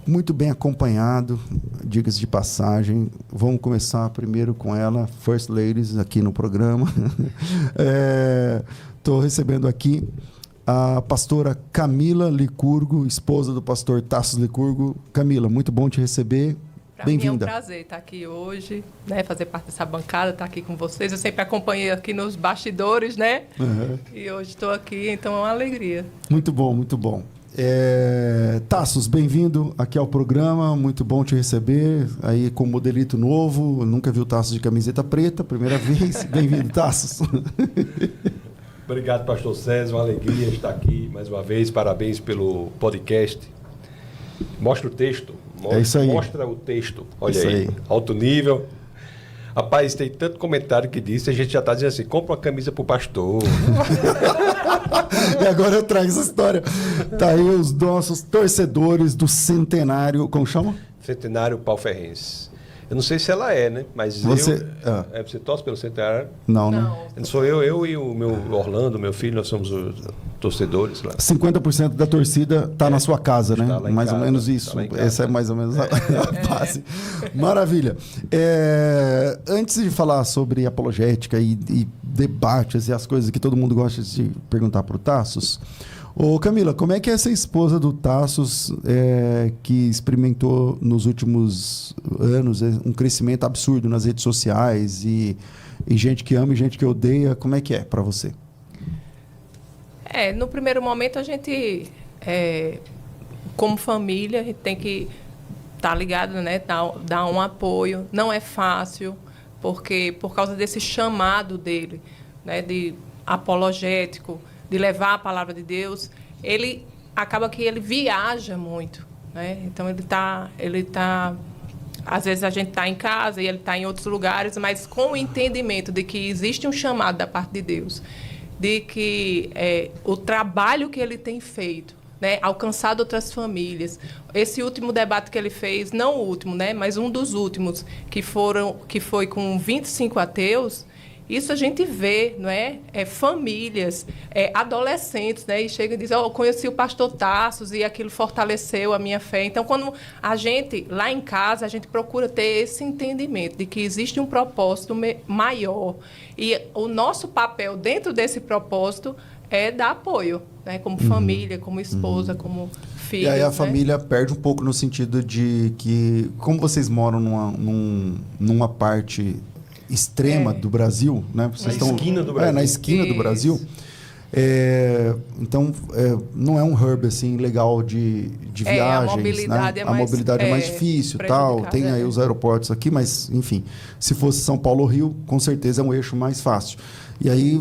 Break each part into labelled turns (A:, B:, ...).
A: muito bem acompanhado, diga-se de passagem. Vamos começar primeiro com ela, First Ladies, aqui no programa. Estou recebendo aqui a pastora Camila Licurgo, esposa do pastor Tassos Licurgo. Camila, muito bom te receber. Bem-vinda.
B: Para mim é um prazer estar aqui hoje, né, fazer parte dessa bancada, estar aqui com vocês. Eu sempre acompanhei aqui nos bastidores, né?
A: Uhum.
B: E hoje estou aqui, então é uma alegria.
A: Muito bom, muito bom. Tassos, bem-vindo aqui ao programa, muito bom te receber, aí com modelito novo, eu nunca vi o Tassos de camiseta preta, primeira vez, bem-vindo, Tassos.
C: Obrigado, pastor César, uma alegria estar aqui mais uma vez, parabéns pelo podcast. Mostra o texto, mostra o texto, olha
A: isso aí,
C: alto nível. Rapaz, tem tanto comentário que disse, a gente já está dizendo assim, compra uma camisa pro pastor.
A: E agora eu trago essa história. Tá aí os nossos torcedores do Centenário, como chama?
C: Centenário Pauferrense. Eu não sei se ela é, né? Mas
A: você
C: torce pelo Centenário?
A: Não, né?
C: Não sou eu e o meu Orlando, meu filho, nós somos os torcedores lá.
A: 50% da torcida está na sua casa, né? Mais ou menos isso. Essa é mais ou menos a base. Maravilha. Antes de falar sobre apologética e debates e as coisas que todo mundo gosta de perguntar para o Tassos, ô Camila, como é que é ser esposa do Tassos, que experimentou nos últimos anos um crescimento absurdo nas redes sociais e gente que ama e gente que odeia? Como é que é para você?
B: No primeiro momento a gente, como família, a gente tem que estar ligado, né? Dar um apoio. Não é fácil, porque por causa desse chamado dele, né? De apologético, de levar a palavra de Deus, ele acaba que ele viaja muito, né? Então ele tá às vezes a gente está em casa e ele está em outros lugares, mas com o entendimento de que existe um chamado da parte de Deus, de que o trabalho que ele tem feito, né, alcançado outras famílias. Esse último debate que ele fez, não o último, né, mas um dos últimos, que foi com 25 ateus, isso a gente vê, não é? Famílias, adolescentes, né? E chega e diz, eu conheci o pastor Tassos e aquilo fortaleceu a minha fé. Então, quando a gente, lá em casa, a gente procura ter esse entendimento de que existe um propósito maior. E o nosso papel dentro desse propósito é dar apoio, né? Como família, como esposa, como filhos.
A: E aí a
B: né?
A: família perde um pouco no sentido de que, como vocês moram numa parte extrema do Brasil, né? Vocês estão
C: esquina do Brasil.
A: Na esquina do Brasil. Então, não é um hub assim legal de viagens,
B: a mobilidade,
A: né?
B: a
A: mobilidade é mais difícil, tal. Tem aí os aeroportos aqui, mas enfim, se fosse São Paulo ou Rio, com certeza é um eixo mais fácil. E aí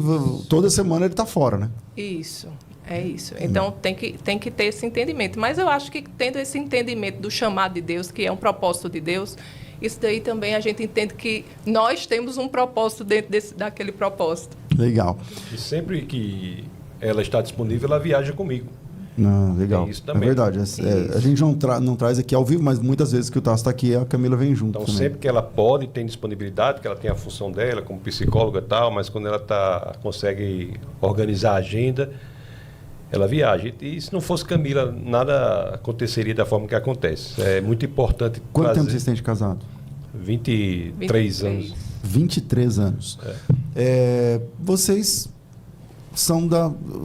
A: toda semana ele está fora, né?
B: Isso. É isso. Então, tem que ter esse entendimento. Mas eu acho que tendo esse entendimento do chamado de Deus, que é um propósito de Deus, isso daí também a gente entende que nós temos um propósito dentro daquele propósito.
A: Legal.
C: E sempre que ela está disponível, ela viaja comigo.
A: Legal.
C: Tem isso também.
A: É verdade. A gente não traz aqui ao vivo, mas muitas vezes que o Tassos está aqui, a Camila vem junto.
C: Então,
A: também.
C: sempre que ela pode, tem disponibilidade, que ela tem a função dela como psicóloga e tal, mas quando ela consegue organizar a agenda, ela viaja. E se não fosse Camila, nada aconteceria da forma que acontece. É muito importante.
A: Quanto tempo vocês têm de casado?
C: 23 anos.
A: 23 anos. Vocês são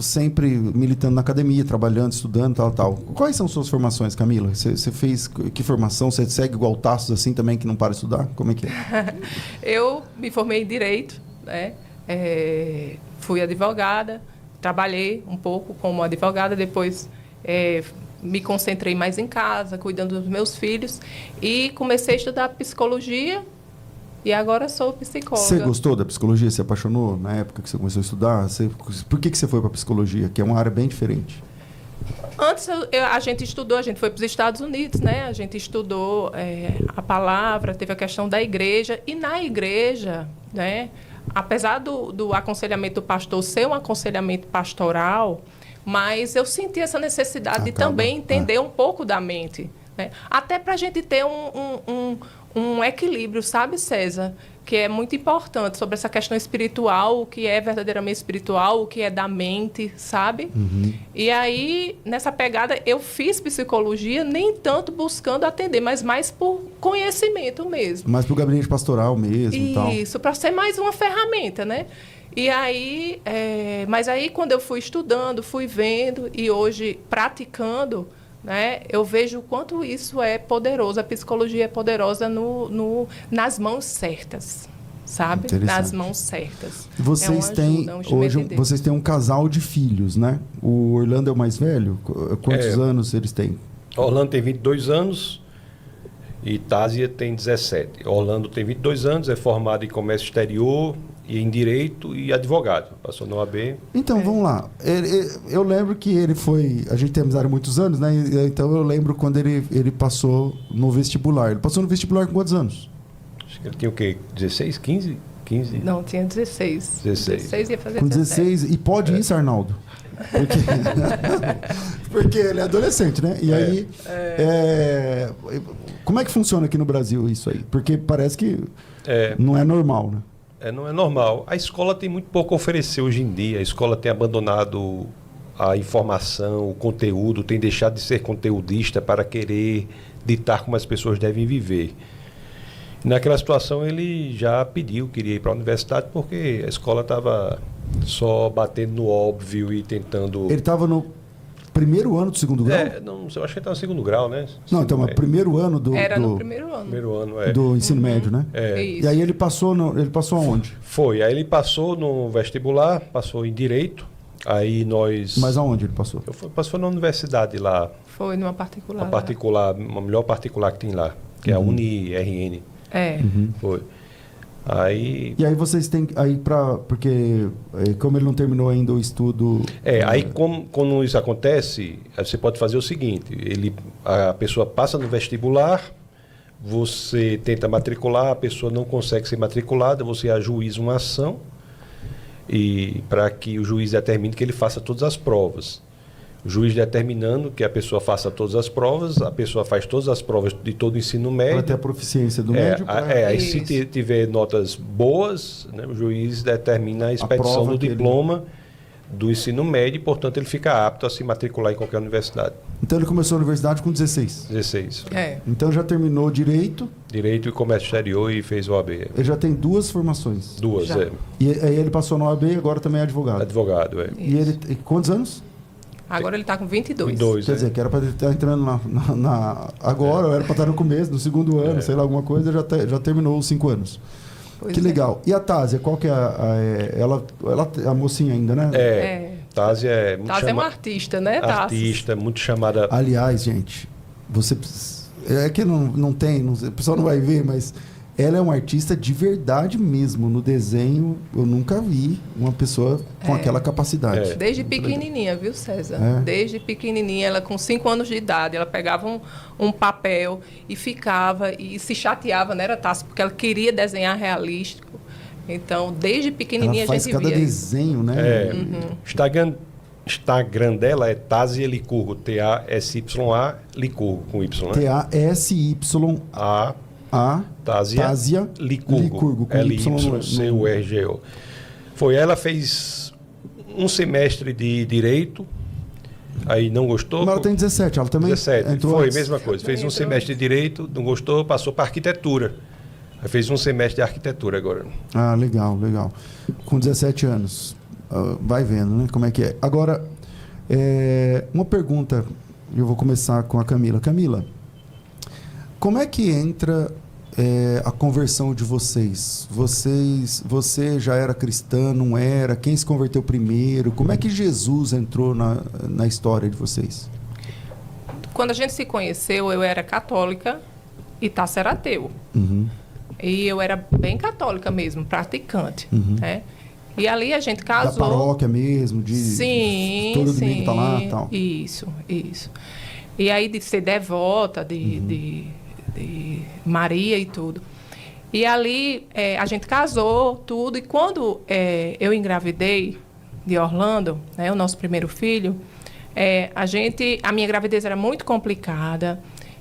A: sempre militando na academia, trabalhando, estudando, tal. Quais são suas formações, Camila? Você fez que formação? Você segue igual o Tassos assim também, que não para de estudar? Como é que é?
B: Eu me formei em Direito, né? Fui advogada, trabalhei um pouco como advogada, depois me concentrei mais em casa, cuidando dos meus filhos, e comecei a estudar psicologia, e agora sou psicóloga.
A: Você gostou da psicologia? Você apaixonou na época que você começou a estudar? Por que você foi para a psicologia, que é uma área bem diferente?
B: Antes a gente foi para os Estados Unidos, né? A gente estudou a palavra, teve a questão da igreja, e na igreja, né? Apesar do aconselhamento do pastor ser um aconselhamento pastoral, mas eu senti essa necessidade de também entender um pouco da mente né? Até para a gente ter um equilíbrio, sabe, César? Que é muito importante sobre essa questão espiritual, o que é verdadeiramente espiritual, o que é da mente, sabe? E aí, nessa pegada, eu fiz psicologia, nem tanto buscando atender, mas mais por conhecimento mesmo.
A: Mais pro gabinete pastoral mesmo e tal.
B: Isso, para ser mais uma ferramenta, né? E aí, mas aí quando eu fui estudando, fui vendo e hoje praticando, né, eu vejo o quanto isso é poderoso, a psicologia é poderosa nas mãos certas, sabe? Nas mãos certas.
A: Vocês têm, hoje, vocês têm um casal de filhos, né? O Orlando é o mais velho? Quantos anos eles têm?
C: Orlando tem 22 anos e Tásia tem 17. Orlando tem 22 anos, é formado em comércio exterior e em direito e advogado. Passou no OAB.
A: Então, vamos lá. Eu lembro que ele foi... A gente tem amizade há muitos anos, né? Então, eu lembro quando ele passou no vestibular. Ele passou no vestibular com quantos anos?
C: Acho que ele tinha o quê? 16, 15? 15?
B: Não, tinha 16.
C: 16
B: ia fazer
A: com
B: 17.
A: 16. E pode isso, Arnaldo? Porque ele é adolescente, né? E aí... Como é que funciona aqui no Brasil isso aí? Porque parece que não é normal, né?
C: Não é normal. A escola tem muito pouco a oferecer hoje em dia. A escola tem abandonado a informação, o conteúdo, tem deixado de ser conteudista para querer ditar como as pessoas devem viver. Naquela situação ele já pediu, queria ir para a universidade porque a escola estava só batendo no óbvio e tentando...
A: Ele estava no primeiro ano do segundo grau?
C: Não, eu acho que ele estava no segundo grau, né?
A: Não, então, mas primeiro ano do...
B: Era no primeiro ano.
C: Primeiro ano,
A: do ensino médio, né?
B: Isso.
A: E aí ele passou aonde?
C: Foi, aí ele passou no vestibular, passou em Direito, aí nós...
A: Mas aonde ele passou?
C: Passou na universidade lá.
B: Foi numa particular.
C: Uma particular, uma melhor particular que tem lá, que é a UniRN. Foi. Aí...
A: E aí vocês têm aí porque como ele não terminou ainda o estudo...
C: Aí quando isso acontece, você pode fazer o seguinte, a pessoa passa no vestibular, você tenta matricular, a pessoa não consegue ser matriculada, você ajuiza uma ação e para que o juiz determine que ele faça todas as provas. O juiz determinando que a pessoa faça todas as provas, a pessoa faz todas as provas de todo o ensino médio.
A: Para ter a proficiência do médio.
C: Aí se tiver notas boas, né, o juiz determina a expedição do diploma do ensino médio e, portanto, ele fica apto a se matricular em qualquer universidade.
A: Então ele começou a universidade com 16?
C: 16.
A: Então já terminou Direito?
C: Direito e Comércio Exterior e fez o OAB.
A: Ele já tem 2 formações?
C: 2,
A: E aí ele passou no OAB e agora também é advogado?
C: Advogado,
A: E ele quantos anos?
B: Agora ele está com 22.
C: 22,
A: Quer dizer, que era para ele estar entrando agora, ou era para estar no começo, no segundo ano, sei lá, alguma coisa, já terminou os 5 anos. Que legal. E a Tásia, qual que é ela é a mocinha ainda, né?
C: Tásia é muito
B: Tásia é uma artista, né, Tásia?
C: Artista, muito chamada...
A: Aliás, gente, você... É que não tem, o pessoal não vai ver, mas... Ela é uma artista de verdade mesmo. No desenho, eu nunca vi uma pessoa com aquela capacidade.
B: Desde pequenininha, viu, César? Desde pequenininha, ela com 5 anos de idade, ela pegava um papel e ficava e se chateava, né, Tássia? Porque ela queria desenhar realístico. Então, desde pequenininha
A: ela
B: a gente via
A: faz cada desenho, né?
C: Instagram dela é Tásia Licurgo, T-A-S-Y-A Licurgo, com Y, né?
A: T-A-S-Y-A
C: Tásia Licurgo, L-Y-C-U-R-G-O. Ela fez um semestre de Direito, aí não gostou.
A: Mas ela tem 17, ela também
C: 17,
A: entrou
C: foi a
A: antes.
C: mesma coisa. Fez um semestre de Direito, não gostou, passou para Arquitetura. Aí fez um semestre de Arquitetura agora.
A: Ah, legal. Com 17 anos. Vai vendo, né? Como é que é. Agora, uma pergunta, eu vou começar com a Camila. Camila, como é que entra a conversão de vocês? Você já era cristã, não era? Quem se converteu primeiro? Como é que Jesus entrou na história de vocês?
B: Quando a gente se conheceu, eu era católica e Tássio era ateu. E eu era bem católica mesmo, praticante, né? E ali a gente casou.
A: Da paróquia mesmo?
B: Sim,
A: todo domingo tá lá e tal?
B: Isso. E aí de ser devota de Maria e tudo. E ali a gente casou, tudo. E quando eu engravidei de Orlando, né, o nosso primeiro filho, a minha gravidez era muito complicada.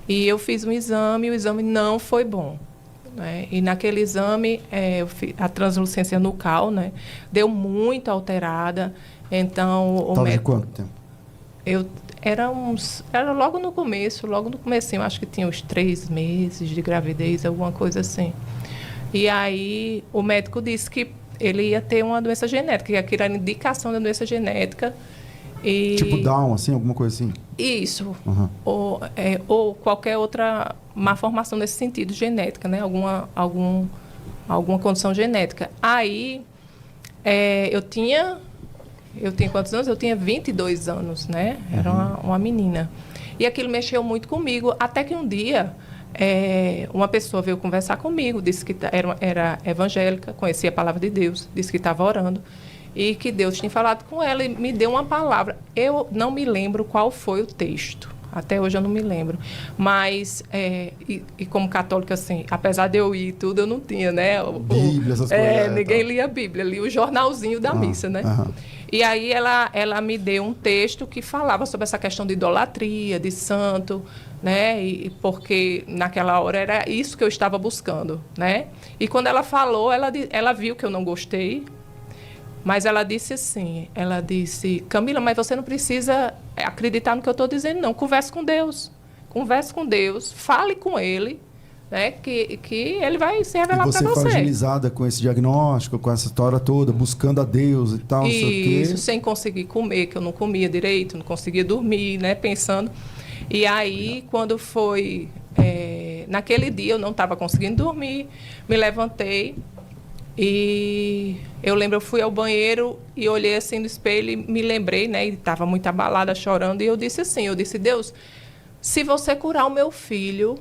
B: E eu fiz um exame e o exame não foi bom. Né? E naquele exame, a translucência nucal, né, deu muito alterada. Então, o
A: médico... de
B: médico...
A: quanto tempo?
B: Era logo no comecinho, acho que tinha uns 3 meses de gravidez, alguma coisa assim. E aí, o médico disse que ele ia ter uma doença genética, que aquilo era indicação da doença genética. E...
A: Tipo Down, assim, alguma coisa assim?
B: Isso. Uhum. Ou qualquer outra malformação nesse sentido, genética, né? Alguma condição genética. Aí, eu tinha quantos anos? Eu tinha 22 anos, né? Era uma menina. E aquilo mexeu muito comigo, até que um dia... uma pessoa veio conversar comigo, disse que era evangélica, conhecia a palavra de Deus, disse que estava orando e que Deus tinha falado com ela e me deu uma palavra. Eu não me lembro qual foi o texto, até hoje eu não me lembro, mas e como católica, assim, apesar de eu ir e tudo, eu não tinha, né?
A: Bíblia, essas coisas.
B: Ninguém lia a Bíblia, lia o jornalzinho da missa, né? E aí ela me deu um texto que falava sobre essa questão de idolatria, de santo, né? E porque naquela hora era isso que eu estava buscando, né? E quando ela falou, ela viu que eu não gostei, mas ela disse assim, Camila, mas você não precisa acreditar no que eu estou dizendo, não. Converse com Deus, fale com Ele, né? Que Ele vai se revelar para você.
A: E você fragilizada com esse diagnóstico, com essa história toda, buscando a Deus e tal, não sei o quê.
B: Isso, sem conseguir comer, que eu não comia direito, não conseguia dormir, né? Pensando... E aí, quando foi... naquele dia, eu não estava conseguindo dormir, me levantei e eu lembro, eu fui ao banheiro e olhei assim no espelho e me lembrei, né? E estava muito abalada, chorando, e eu disse assim, Deus, se você curar o meu filho,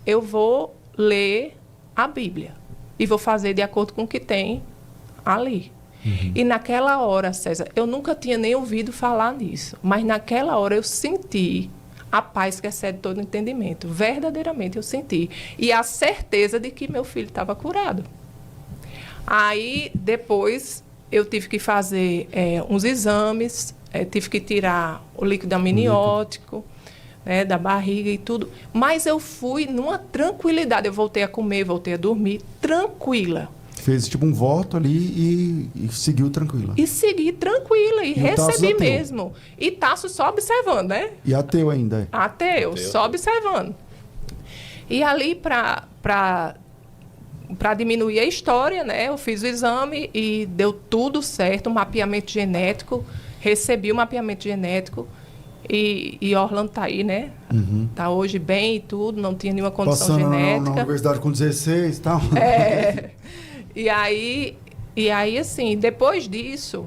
B: eu vou ler a Bíblia e vou fazer de acordo com o que tem ali. E naquela hora, César, eu nunca tinha nem ouvido falar nisso, mas naquela hora eu senti... a paz que excede todo entendimento. Verdadeiramente eu senti. E a certeza de que meu filho estava curado. Aí, depois, eu tive que fazer uns exames, tive que tirar o líquido amniótico, né, da barriga e tudo. Mas eu fui numa tranquilidade. Eu voltei a comer, voltei a dormir, tranquila.
A: Fez tipo um voto ali e seguiu tranquila.
B: E segui tranquila, e recebi mesmo. E Tasso só observando, né?
A: E ateu ainda.
B: Ateu, só observando. E ali, para diminuir a história, né? Eu fiz o exame e deu tudo certo, um mapeamento genético. Recebi o mapeamento genético. E Orlando está aí, né? Está hoje bem e tudo, não tinha nenhuma condição genética.
A: Na universidade com 16 e tal.
B: E aí, assim, depois disso,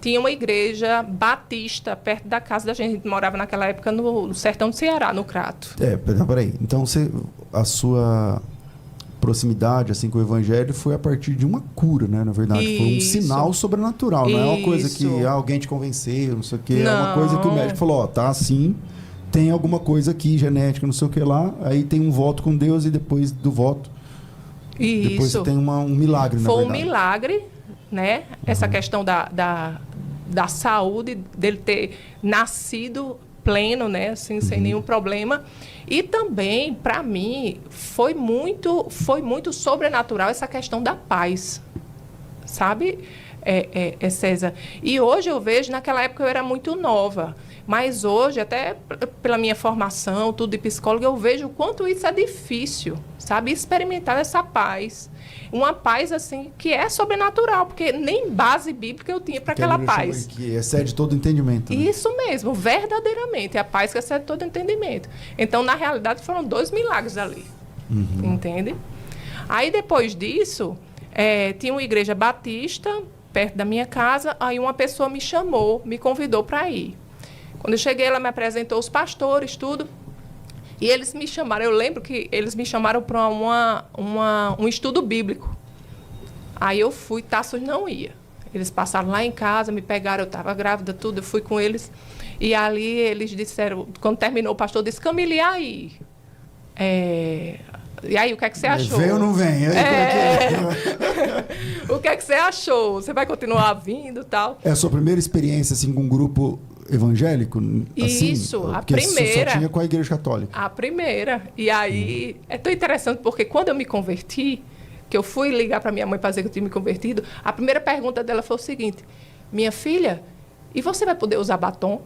B: tinha uma igreja batista perto da casa da gente. A gente morava naquela época no sertão do Ceará, no Crato.
A: Peraí. Então, a sua proximidade assim, com o evangelho foi a partir de uma cura, né? Na verdade,
B: Isso.
A: foi um sinal sobrenatural. Não é uma coisa que alguém te convenceu, não sei o quê. Não. É uma coisa que o médico falou, tá assim, tem alguma coisa aqui, genética, não sei o que lá. Aí tem um voto com Deus e depois do voto...
B: Isso.
A: Depois você tem um milagre, na verdade.
B: Foi um milagre, né? Essa questão da saúde, dele ter nascido pleno, né? Assim, sem nenhum problema. E também, para mim, foi muito sobrenatural essa questão da paz. Sabe, César? E hoje eu vejo, naquela época eu era muito nova. Mas hoje, até pela minha formação, tudo de psicóloga, eu vejo o quanto isso é difícil, sabe? Experimentar essa paz. Uma paz, assim, que é sobrenatural, porque nem base bíblica eu tinha para aquela paz.
A: Que excede todo entendimento. Né?
B: Isso mesmo, verdadeiramente. É a paz que excede todo entendimento. Então, na realidade, foram 2 milagres ali. Entende? Aí, depois disso, tinha uma igreja batista perto da minha casa. Aí, uma pessoa me chamou, me convidou para ir. Quando eu cheguei, ela me apresentou os pastores, tudo. E eles me chamaram, eu lembro que eles me chamaram para um estudo bíblico. Aí eu fui, Tassos não ia. Eles passaram lá em casa, me pegaram, eu estava grávida, tudo, eu fui com eles. E ali eles disseram, quando terminou, o pastor disse, Camila, e aí? E aí, o que é que você achou?
A: Vem ou não vem?
B: O que é que você achou? Você vai continuar vindo e tal?
A: É a sua primeira experiência assim, com um grupo evangélico? Assim,
B: Isso, a
A: porque
B: primeira.
A: Só tinha com a Igreja Católica.
B: A primeira. E aí, é tão interessante, porque quando eu me converti, que eu fui ligar para minha mãe para dizer que eu tinha me convertido, a primeira pergunta dela foi o seguinte: minha filha, e você vai poder usar batom?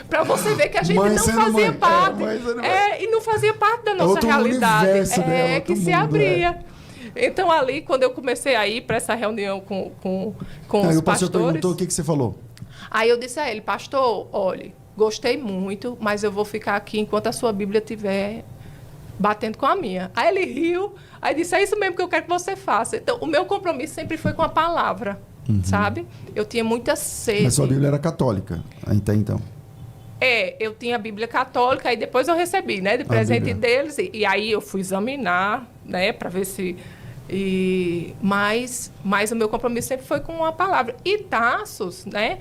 B: Para você ver que a gente não fazia parte. E não fazia parte da nossa realidade. Que se abria. Então, ali, quando eu comecei a ir para essa reunião com os
A: o pastor
B: pastores...
A: perguntou o que você falou.
B: Aí eu disse a ele: pastor, olha, gostei muito, mas eu vou ficar aqui enquanto a sua Bíblia estiver batendo com a minha. Aí ele riu, aí disse: é isso mesmo que eu quero que você faça. Então, o meu compromisso sempre foi com a palavra, sabe? Eu tinha muita sede.
A: Mas sua Bíblia era católica, até então.
B: Eu tinha a Bíblia católica, aí depois eu recebi, né, de presente deles, e aí eu fui examinar, né, para ver se... Mas o meu compromisso sempre foi com a palavra. E Tassos, né,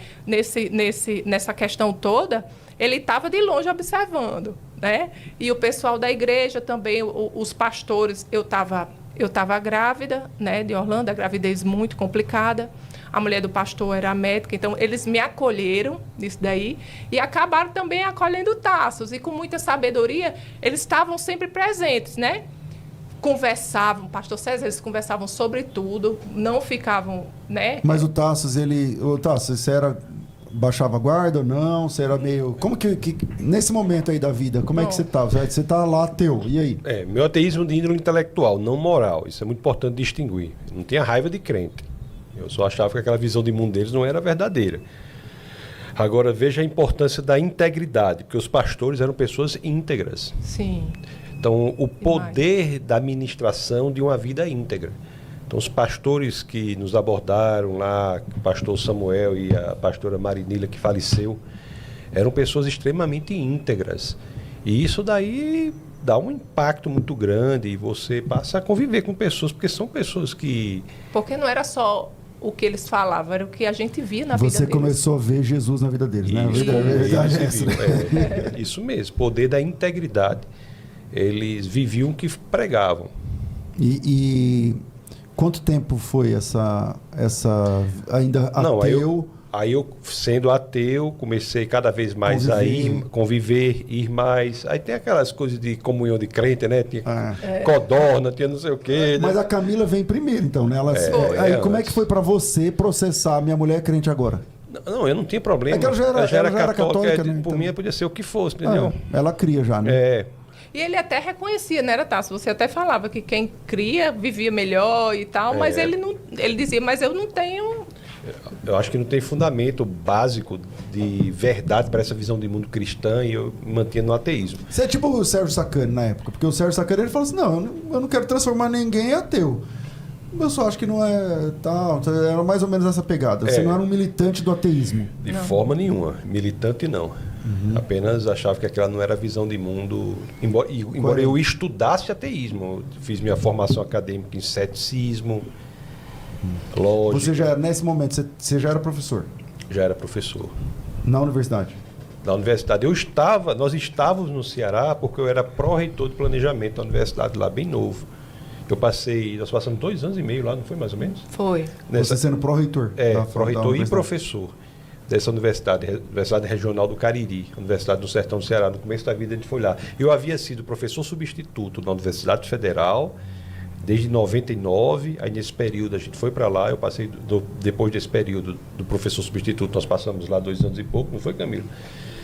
B: nessa questão toda, ele estava de longe observando, né? E o pessoal da igreja também, os pastores, eu estava grávida, né, de Orlando, a gravidez muito complicada. A mulher do pastor era médica, então eles me acolheram nisso daí e acabaram também acolhendo Tassos. E com muita sabedoria, eles estavam sempre presentes, né? Conversavam, pastor César, eles conversavam sobre tudo, não ficavam, né?
A: Mas o Tassos, você baixava a guarda ou não? Você era meio... Como que nesse momento aí da vida, como é que você estava? Você tá lá ateu, e aí?
C: Meu ateísmo de índole intelectual, não moral. Isso é muito importante distinguir. Não tinha raiva de crente. Eu só achava que aquela visão de mundo deles não era verdadeira. Agora, veja a importância da integridade, porque os pastores eram pessoas íntegras.
B: Sim.
C: Então, o poder da ministração de uma vida íntegra. Então, os pastores que nos abordaram lá, o pastor Samuel e a pastora Marinila, que faleceu, eram pessoas extremamente íntegras. E isso daí dá um impacto muito grande e você passa a conviver com pessoas, porque são pessoas que...
B: Porque não era só o que eles falavam, era o que a gente via na vida deles.
A: Você começou a ver Jesus na vida deles, né?
C: Isso mesmo, poder da integridade. Eles viviam o que pregavam.
A: E quanto tempo foi essa ainda ateu?
C: Aí eu, sendo ateu, comecei cada vez mais a conviver, ir mais. Aí tem aquelas coisas de comunhão de crente, né? Tinha codorna, tinha não sei o quê.
A: Mas
C: né?
A: a Camila vem primeiro, então, né? Aí como é que foi para você processar? Minha mulher é crente agora.
C: Não, eu não tinha problema.
A: É que ela já era católica, né?
C: Por mim, podia ser o que fosse, entendeu?
A: Ela cria já, né?
B: E ele até reconhecia, né, era Tasso? Você até falava que quem cria vivia melhor e tal, mas ele dizia, mas eu não tenho...
C: Eu acho que não tem fundamento básico de verdade para essa visão de mundo cristã e eu me mantinha no ateísmo.
A: Você é tipo o Sérgio Sacani na época, porque o Sérgio Sacani ele falou assim, não, eu não quero transformar ninguém em ateu. Eu só acho que não é tal, era mais ou menos essa pegada. Você não era um militante do ateísmo.
C: De forma nenhuma, militante não. Apenas achava que aquela não era a visão de mundo. Embora eu estudasse ateísmo, eu fiz minha formação acadêmica em ceticismo, lógica.
A: Você já, nesse momento, você já era professor?
C: Já era professor.
A: Na universidade?
C: Na universidade. Nós estávamos no Ceará porque eu era pró-reitor de planejamento da universidade lá, bem novo. Nós passamos 2 anos e meio lá, não foi mais ou menos?
B: Foi.
A: Você sendo pró-reitor?
C: Pró-reitor e professor dessa universidade regional do Cariri, Universidade do Sertão do Ceará. No começo da vida a gente foi lá. Eu havia sido professor substituto na Universidade Federal desde 99, aí nesse período a gente foi para lá, eu passei, depois desse período do professor substituto, nós passamos lá 2 anos e pouco, não foi, Camilo?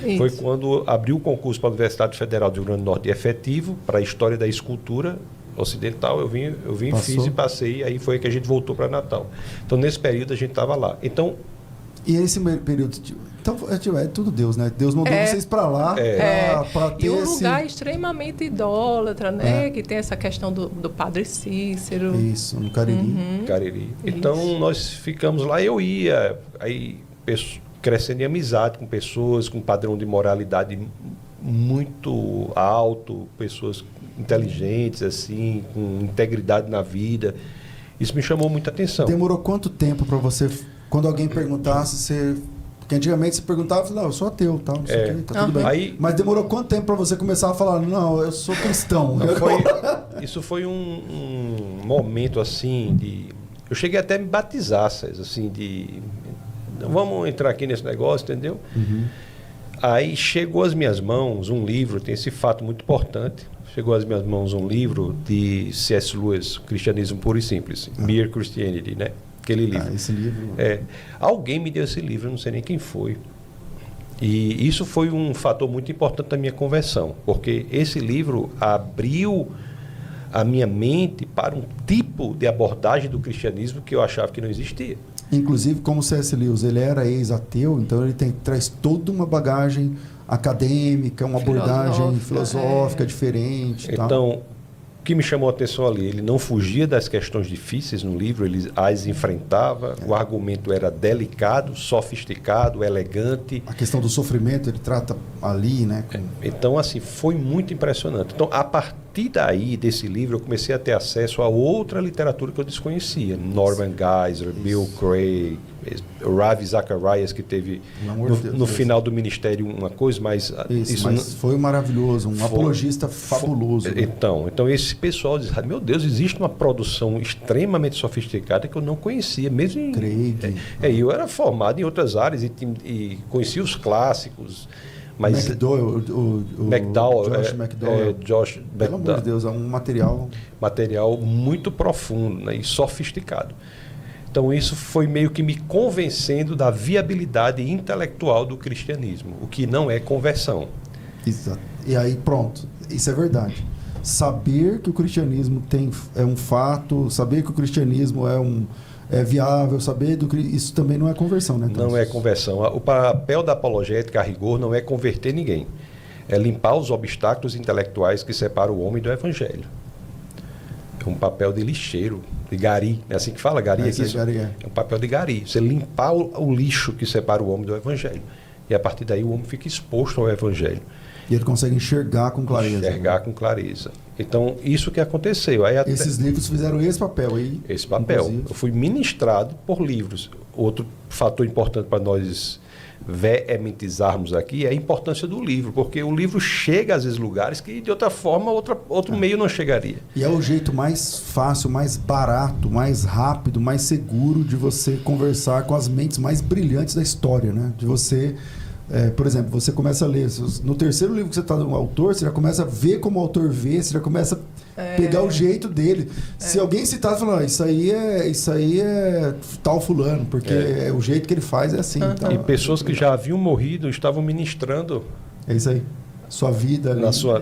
C: Isso. Foi quando abriu o concurso para a Universidade Federal do Rio Grande do Norte efetivo, para a História da Escultura Ocidental, eu vim, fiz e passei, aí foi que a gente voltou para Natal. Então, nesse período, a gente estava lá. Então...
A: E esse período... Então, é tudo Deus, né? Deus mandou vocês para lá para ter
B: e um lugar extremamente idólatra, né? Que tem essa questão do Padre Cícero.
A: Isso, no Cariri.
C: Cariri. Então, nós ficamos lá, eu ia, aí crescendo em amizade com pessoas com um padrão de moralidade muito alto, pessoas inteligentes, assim, com integridade na vida. Isso me chamou muita atenção.
A: Demorou quanto tempo para você, quando alguém perguntasse, porque antigamente você perguntava, não, eu sou ateu, tal, não sei o que, tá tudo bem. Aí, mas demorou quanto tempo para você começar a falar, não, eu sou cristão?
C: Isso foi um momento, assim, de... Eu cheguei até a me batizar, assim, vamos entrar aqui nesse negócio, entendeu? Aí chegou às minhas mãos um livro, tem esse fato muito importante, chegou às minhas mãos um livro de C.S. Lewis, Cristianismo Puro e Simples, Mere Christianity, né? Aquele livro.
A: Esse livro...
C: Alguém me deu esse livro, eu não sei nem quem foi. E isso foi um fator muito importante da minha conversão, porque esse livro abriu a minha mente para um tipo de abordagem do cristianismo que eu achava que não existia.
A: Inclusive, como C.S. Lewis, ele era ex-ateu, então ele traz toda uma bagagem acadêmica, uma abordagem filosófica diferente.
C: Então, o que me chamou a atenção ali, ele não fugia das questões difíceis no livro, ele as enfrentava, o argumento era delicado, sofisticado, elegante.
A: A questão do sofrimento ele trata ali, né?
C: Então, assim, foi muito impressionante. Então, a partir daí, desse livro, eu comecei a ter acesso a outra literatura que eu desconhecia. Norman Geisler, Bill Craig, Ravi Zacharias, que teve no final do ministério uma coisa, mas...
A: mas foi maravilhoso, um apologista fabuloso. Né?
C: Então esse pessoal diz, meu Deus, existe uma produção extremamente sofisticada que eu não conhecia, mesmo em...
A: Craig.
C: Eu era formado em outras áreas e conhecia os clássicos, mas...
A: Josh McDowell. Pelo amor de Deus, é um material
C: muito profundo, né, e sofisticado. Então, isso foi meio que me convencendo da viabilidade intelectual do cristianismo, o que não é conversão.
A: Exato. E aí, pronto. Isso é verdade. Saber que o cristianismo é um fato, saber que o cristianismo é viável, isso também não é conversão, né?
C: Não é conversão. O papel da apologética, a rigor, não é converter ninguém. É limpar os obstáculos intelectuais que separam o homem do evangelho. É um papel de lixeiro, de gari. É assim que fala, gari? É um papel de gari. Você limpar o lixo que separa o homem do evangelho. E a partir daí o homem fica exposto ao evangelho.
A: E ele consegue enxergar com clareza.
C: Então, isso que aconteceu. Aí
A: esses livros fizeram esse papel aí.
C: Esse papel. Inclusive. Eu fui ministrado por livros. Outro fator importante para nós veementizarmos aqui é a importância do livro, porque o livro chega às vezes lugares que de outra forma outro meio não chegaria. E
A: é o jeito mais fácil, mais barato, mais rápido, mais seguro de você conversar com as mentes mais brilhantes da história, né? De você, por exemplo, você começa a ler, no terceiro livro que você está no autor, você já começa a ver como o autor vê, você já começa a pegar o jeito dele. Se alguém citar, você fala, isso aí é tal fulano, porque o jeito que ele faz é assim.
C: E pessoas que já haviam morrido estavam ministrando.
A: É isso aí. Sua vida.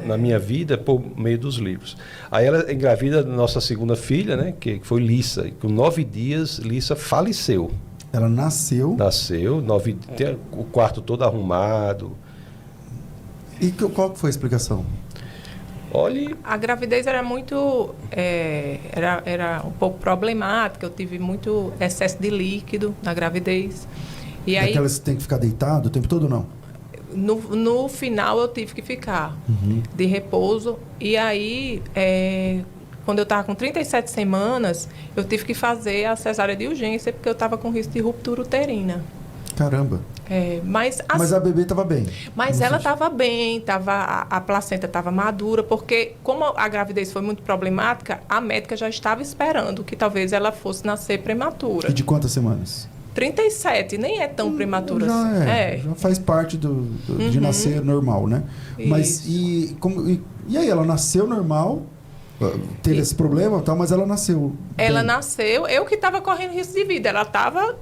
C: Na minha vida, por meio dos livros. Aí ela engravida nossa segunda filha, né, que foi Lissa. E com 9 dias, Lissa faleceu.
A: Ela nasceu.
C: Tem o quarto todo arrumado.
A: E qual foi a explicação?
B: Olha, a gravidez era muito, era um pouco problemática. Eu tive muito excesso de líquido na gravidez. E aí,
A: você tem que ficar deitado o tempo todo, não?
B: No final eu tive que ficar de repouso. E aí, quando eu estava com 37 semanas, eu tive que fazer a cesárea de urgência porque eu estava com risco de ruptura uterina.
A: Caramba. Mas a bebê estava bem.
B: Mas ela estava bem, a placenta estava madura, porque como a gravidez foi muito problemática, a médica já estava esperando que talvez ela fosse nascer prematura.
A: E de quantas semanas?
B: 37, nem é tão prematura assim.
A: Já faz parte de nascer normal, né? Isso. Mas e aí, ela nasceu normal, teve esse problema, mas ela nasceu.
B: Ela nasceu, eu que estava correndo risco de vida, ela estava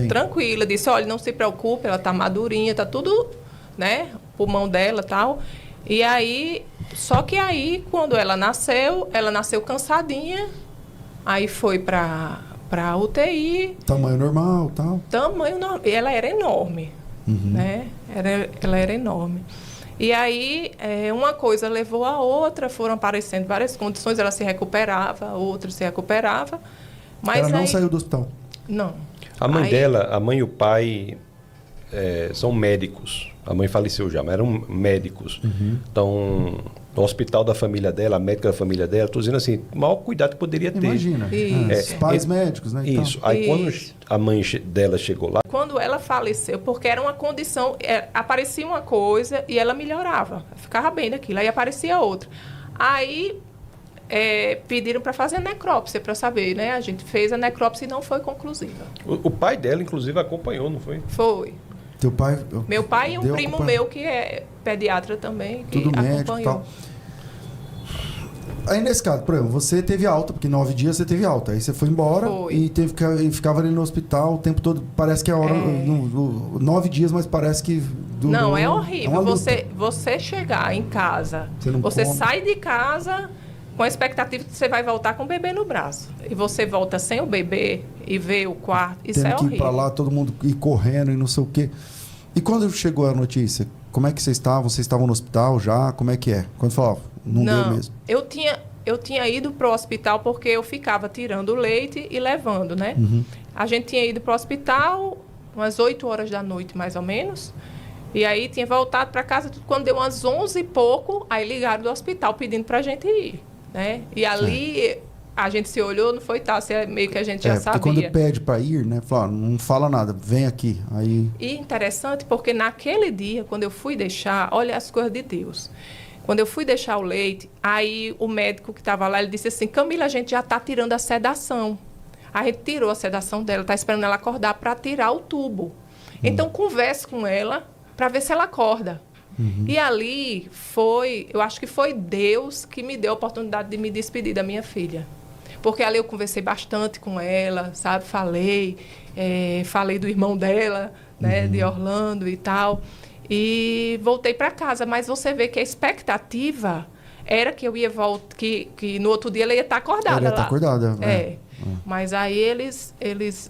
B: tranquila, disse, olha, não se preocupe, ela está madurinha, está tudo, né, pulmão dela e tal. E aí, só que aí, quando ela nasceu cansadinha, aí foi para UTI.
A: Tamanho normal, tal.
B: Tamanho normal, ela era enorme, né, ela era enorme. E aí, uma coisa levou a outra, foram aparecendo várias condições, ela se recuperava, outra se recuperava. Mas
A: ela não saiu do hospital?
B: Não.
C: A mãe dela, a mãe e o pai são médicos. A mãe faleceu já, mas eram médicos. Então, no hospital da família dela, a médica da família dela, estou dizendo assim, o maior cuidado que poderia ter.
A: Imagina. Os pais médicos, né?
C: Isso. Aí quando a mãe dela chegou lá...
B: Quando ela faleceu, porque era uma condição, aparecia uma coisa e ela melhorava. Ficava bem daquilo, aí aparecia outra. Aí pediram para fazer a necrópsia, para saber, né? A gente fez a necrópsia e não foi conclusiva.
C: O pai dela, inclusive, acompanhou, não foi?
B: Foi.
A: Teu pai...
B: Meu pai e um primo meu, que é pediatra também, que
A: tudo médico
B: acompanhou.
A: E tal. Aí, nesse caso, por exemplo, você teve alta, porque 9 dias você teve alta. Aí você foi embora e ficava ali no hospital o tempo todo. Parece que é a hora... 9 dias, mas parece que...
B: Não, é horrível. Você chegar em casa, você sai de casa com a expectativa que você vai voltar com o bebê no braço. E você volta sem o bebê e vê o quarto. Isso é horrível.
A: Tendo que ir pra lá, todo mundo ir correndo e não sei o quê. E quando chegou a notícia, como é que vocês estavam? Vocês estavam no hospital já? Como é que é? Quando falava, não deu mesmo.
B: Eu tinha ido pro hospital porque eu ficava tirando o leite e levando, né?
A: Uhum.
B: A gente tinha ido pro hospital umas 8 horas da noite, mais ou menos. E aí tinha voltado para casa, quando deu umas 11 e pouco, aí ligaram do hospital pedindo pra gente ir, né? E ali a gente se olhou, não foi tal, meio que a gente já sabia.
A: Porque quando pede para ir, né? Fala, não fala nada, vem aqui. Aí...
B: E interessante porque naquele dia, quando eu fui deixar, olha as coisas de Deus. Quando eu fui deixar o leite, aí o médico que estava lá, ele disse assim, Camila, a gente já está tirando a sedação. A gente tirou a sedação dela, está esperando ela acordar para tirar o tubo. Então, converse com ela para ver se ela acorda. E ali eu acho que foi Deus que me deu a oportunidade de me despedir da minha filha. Porque ali eu conversei bastante com ela, sabe? Falei do irmão dela, né? De Orlando e tal. E voltei para casa. Mas você vê que a expectativa era que eu ia voltar, que no outro dia ela ia estar acordada.
A: Ela ia estar acordada.
B: Mas aí eles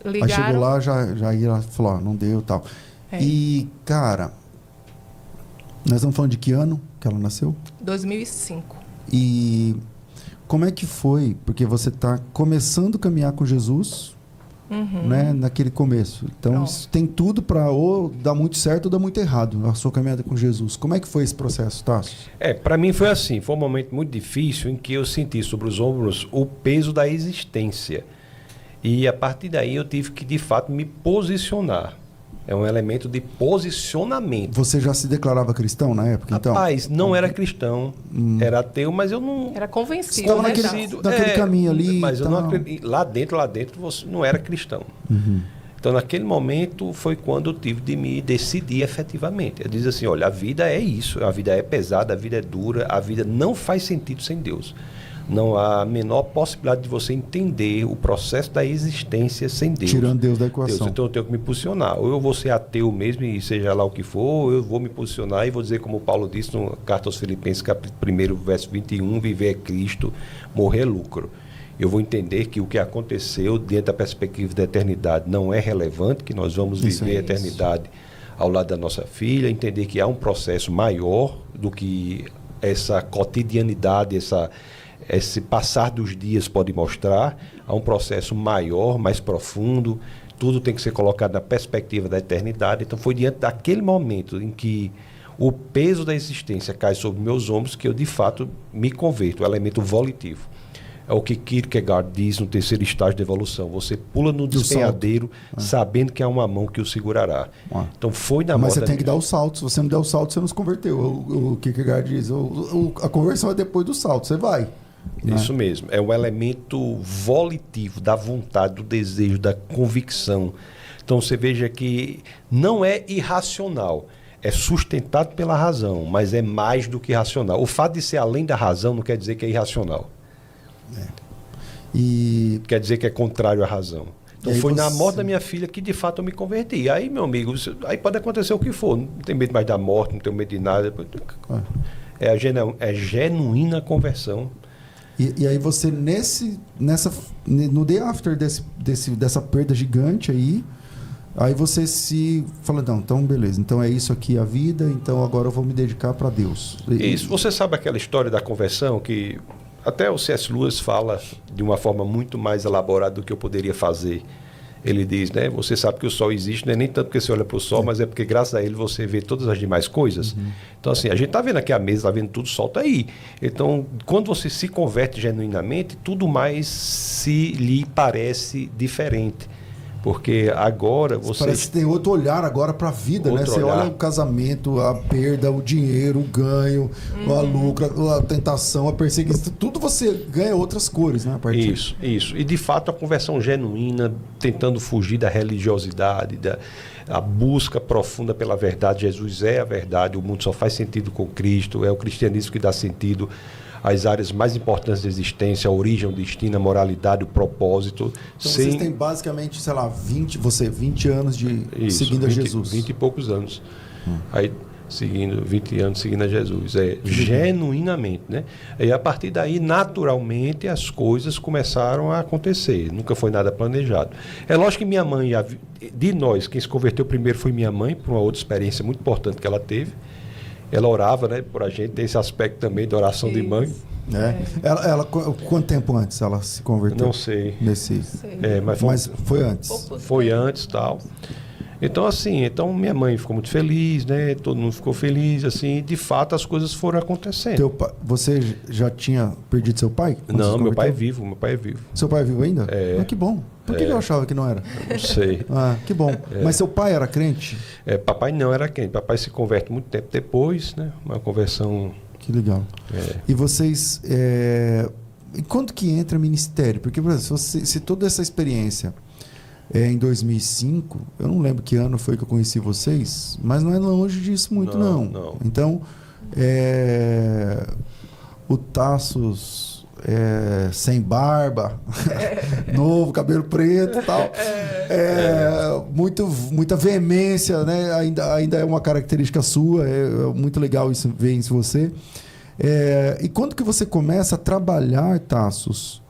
B: ligaram.
A: Aí chegou lá, já ia falar, não deu e tal. E, cara, nós estamos falando de que ano que ela nasceu? 2005. E como é que foi? Porque você está começando a caminhar com Jesus, né? Naquele começo. Então, tem tudo para ou dar muito certo ou dar muito errado a sua caminhada com Jesus. Como é que foi esse processo, Tássio?
C: Para mim foi assim. Foi um momento muito difícil em que eu senti sobre os ombros o peso da existência. E, a partir daí, eu tive que, de fato, me posicionar. É um elemento de posicionamento.
A: Você já se declarava cristão na época, então?
C: Rapaz, não era cristão, era ateu, mas eu não...
B: Era convencido.
A: Estava naquele caminho ali.
C: Mas eu não acredito, lá dentro você não era cristão. Então, naquele momento, foi quando eu tive de me decidir efetivamente. Eu disse assim, olha, a vida é isso, a vida é pesada, a vida é dura, a vida não faz sentido sem Deus. Não há a menor possibilidade de você entender o processo da existência sem Deus.
A: Tirando Deus da equação.
C: Então eu tenho que me posicionar. Ou eu vou ser ateu mesmo, e seja lá o que for, ou eu vou me posicionar e vou dizer, como Paulo disse na Carta aos Filipenses, capítulo 1, verso 21, viver é Cristo, morrer é lucro. Eu vou entender que o que aconteceu dentro da perspectiva da eternidade não é relevante, que nós vamos viver a eternidade ao lado da nossa filha, entender que há um processo maior do que essa cotidianidade, esse passar dos dias pode mostrar. Há um processo maior, mais profundo, tudo tem que ser colocado na perspectiva da eternidade. Então foi diante daquele momento em que o peso da existência cai sobre meus ombros que eu de fato me converto, o elemento volitivo. É o que Kierkegaard diz no terceiro estágio de evolução. Você pula no despenhadeiro sabendo que há uma mão que o segurará. Então foi na
A: Mas você tem que dar o salto. Se você não der o salto, você não se converteu. O Kierkegaard diz, a conversão é depois do salto, você vai.
C: Isso mesmo, é um elemento volitivo da vontade, do desejo, da convicção. Então você veja que não é irracional, é sustentado pela razão, mas é mais do que racional. O fato de ser além da razão não quer dizer que é irracional.
A: E
C: quer dizer que é contrário à razão. Então foi na morte da minha filha que de fato eu me converti. Aí, meu amigo, aí pode acontecer o que for, não tem medo mais da morte, não tenho medo de nada. É a genuína conversão.
A: E aí você, no day after dessa perda gigante aí você se fala, não, então beleza, então é isso aqui a vida, então agora eu vou me dedicar para Deus.
C: Isso, você sabe aquela história da conversão que até o C.S. Lewis fala de uma forma muito mais elaborada do que eu poderia fazer. Ele diz, né, você sabe que o sol existe, não é nem tanto porque você olha para o sol, mas é porque graças a ele você vê todas as demais coisas. Então assim, a gente está vendo aqui a mesa, está vendo tudo, o sol está aí. Então, quando você se converte genuinamente, tudo mais se lhe parece diferente. Porque agora você...
A: Parece que tem outro olhar agora para a vida, né? Você olha o casamento, a perda, o dinheiro, o ganho, a lucro, a tentação, a perseguição, tudo você ganha outras cores, né? A partir...
C: Isso. E de fato a conversão genuína, tentando fugir da religiosidade, a busca profunda pela verdade. Jesus é a verdade, o mundo só faz sentido com Cristo, é o cristianismo que dá sentido às áreas mais importantes da existência, a origem, o destino, a moralidade, o propósito.
A: Então vocês têm basicamente, sei lá, 20 anos seguindo a Jesus.
C: 20 e poucos anos. Aí, 20 anos seguindo a Jesus. Genuinamente, né? E a partir daí, naturalmente, as coisas começaram a acontecer. Nunca foi nada planejado. É lógico que minha mãe, de nós, quem se converteu primeiro foi minha mãe, por uma outra experiência muito importante que ela teve. Ela orava, né, por a gente, tem esse aspecto também da oração de mãe.
A: Ela, quanto tempo antes ela se converteu?
C: Não sei.
A: Mas foi antes.
C: Foi antes e tal. Então, assim, minha mãe ficou muito feliz, né? Todo mundo ficou feliz, assim, de fato as coisas foram acontecendo.
A: Você já tinha perdido seu pai?
C: Não, meu pai é vivo.
A: Seu pai é vivo ainda?
C: É.
A: Ah, que bom. Por que eu achava que não era?
C: Não sei.
A: Ah, que bom. Mas seu pai era crente?
C: Papai não era crente. Papai se converte muito tempo depois, né? Uma conversão...
A: Que legal. E vocês... E quando que entra ministério? Porque, por exemplo, se toda essa experiência... em 2005, eu não lembro que ano foi que eu conheci vocês, mas não é longe disso muito, não. Então, o Tassos sem barba, novo, cabelo preto e tal, muita veemência, né? Ainda é uma característica sua, é muito legal ver isso em você. E quando que você começa a trabalhar, Tassos,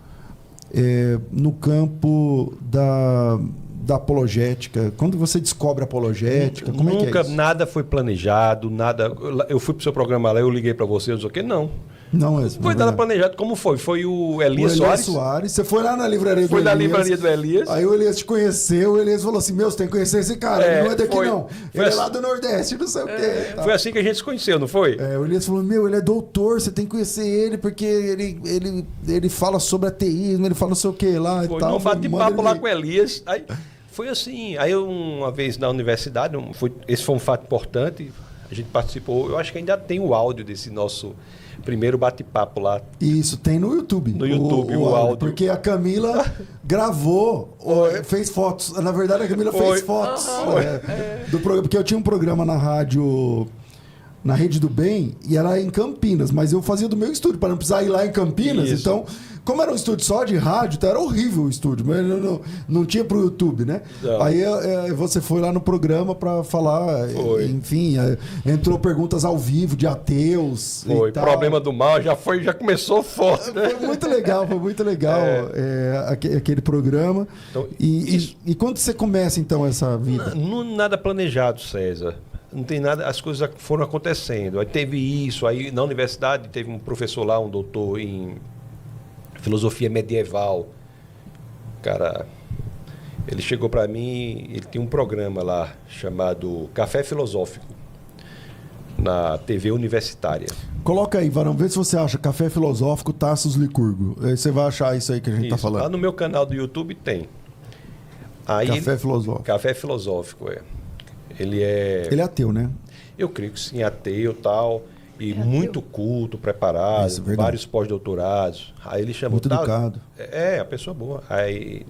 A: no campo da apologética? Quando você descobre a apologética? Como é que é isso?
C: Nada foi planejado, nada. Eu fui pro seu programa lá, eu liguei para você, eu disse o quê? Não.
A: Não mesmo.
C: Foi nada planejado. Como foi? Foi o Elias
A: Soares. Você foi lá na livraria do Elias.
C: Foi na livraria do Elias.
A: Aí o Elias te conheceu, o Elias falou assim: meu, você tem que conhecer esse cara, ele não é daqui não. Ele é lá do Nordeste, não sei o quê.
C: Foi assim que a gente se conheceu, não foi?
A: O Elias falou: meu, ele é doutor, você tem que conhecer ele, porque ele fala sobre ateísmo, ele fala não sei o que lá e tal.
C: Num bate-papo lá com o Elias. Aí, foi assim. Aí uma vez na universidade, esse foi um fato importante, a gente participou, eu acho que ainda tem o áudio desse nosso primeiro bate-papo lá.
A: Isso, tem no YouTube.
C: No YouTube, o áudio.
A: Porque a Camila gravou, fez fotos. Na verdade, a Camila fez fotos do programa. Porque eu tinha um programa na rádio, na Rede do Bem, e era em Campinas. Mas eu fazia do meu estúdio, para não precisar ir lá em Campinas.
C: Isso.
A: Então, como era um estúdio só de rádio, então era horrível o estúdio. Mas não tinha pro YouTube, né? Não. Aí você foi lá no programa para falar, enfim, entrou perguntas ao vivo de ateus.
C: Foi, problema do mal, já começou forte, né?
A: Foi muito legal aquele programa. Então, e quando você começa, então, essa vida?
C: Nada planejado, César. Não tem nada, as coisas foram acontecendo. Aí teve isso, aí na universidade teve um professor lá, um doutor em filosofia medieval. Cara, ele chegou para mim, ele tinha um programa lá chamado Café Filosófico na TV universitária.
A: Coloca aí, Varão, vê se você acha Café Filosófico Tassos Licurgo. Aí você vai achar isso aí que a gente tá falando.
C: Lá no meu canal do YouTube tem. Aí
A: Filosófico.
C: Café Filosófico, Ele é
A: ateu, né?
C: Eu creio que sim, ateu e tal. E muito culto, preparado, isso, vários pós-doutorados. Aí ele chamou...
A: Muito educado.
C: A pessoa boa. Aí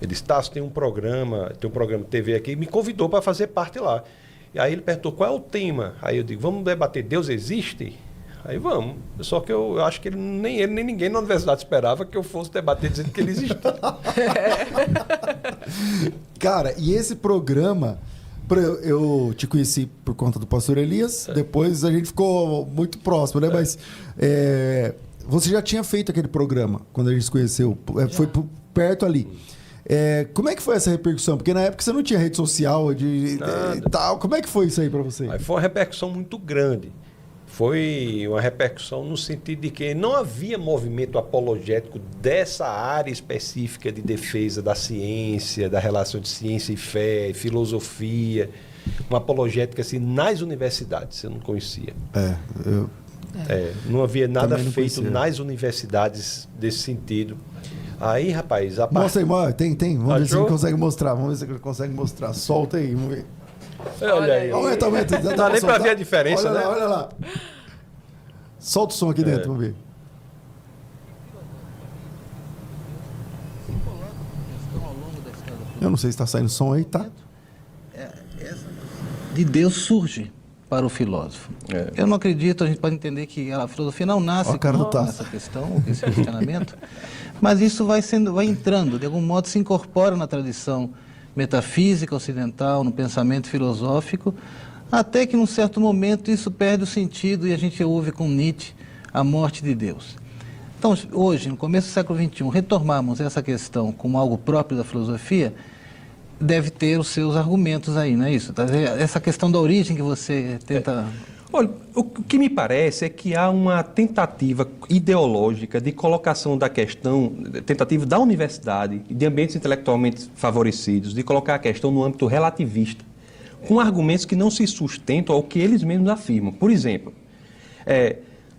C: ele disse, Tassos, tem um programa de TV aqui, e me convidou para fazer parte lá. E aí ele perguntou, qual é o tema? Aí eu digo, vamos debater, Deus existe? Aí vamos. Só que eu acho que nem ele, nem ninguém na universidade esperava que eu fosse debater dizendo que ele existia.
A: Cara, e esse programa... Eu te conheci por conta do pastor Elias, depois a gente ficou muito próximo, né? Mas você já tinha feito aquele programa quando a gente se conheceu, foi perto ali. Como é que foi essa repercussão? Porque na época você não tinha rede social e tal. Como é que foi isso aí para você?
C: Aí foi uma repercussão muito grande. Foi uma repercussão no sentido de que não havia movimento apologético dessa área específica de defesa da ciência, da relação de ciência e fé, filosofia, uma apologética assim nas universidades, eu não conhecia. Não havia nada feito nas universidades desse sentido. Aí, rapaz, a
A: Mostra aí, tem. Vamos ver se
C: Achou?
A: ele consegue mostrar. Vamos ver se ele consegue mostrar. Solta aí, vamos ver.
C: Olha aí.
A: Aumenta.
C: Não dá nem pra ver a diferença,
A: olha
C: né?
A: Olha lá. Solta o som aqui dentro, vamos ver. Eu não sei se está saindo som aí, tá?
D: De Deus surge para o filósofo. Eu não acredito, a gente pode entender que a filosofia não nasce com essa questão, esse questionamento, mas isso vai entrando, de algum modo se incorpora na tradição metafísica ocidental, no pensamento filosófico, até que num certo momento isso perde o sentido e a gente ouve com Nietzsche a morte de Deus. Então, hoje, no começo do século XXI, retomarmos essa questão como algo próprio da filosofia, deve ter os seus argumentos aí, não é isso? Essa questão da origem que você tenta...
E: Olha, o que me parece é que há uma tentativa ideológica de colocação da questão, tentativa da universidade e de ambientes intelectualmente favorecidos, de colocar a questão no âmbito relativista, com argumentos que não se sustentam ao que eles mesmos afirmam. Por exemplo,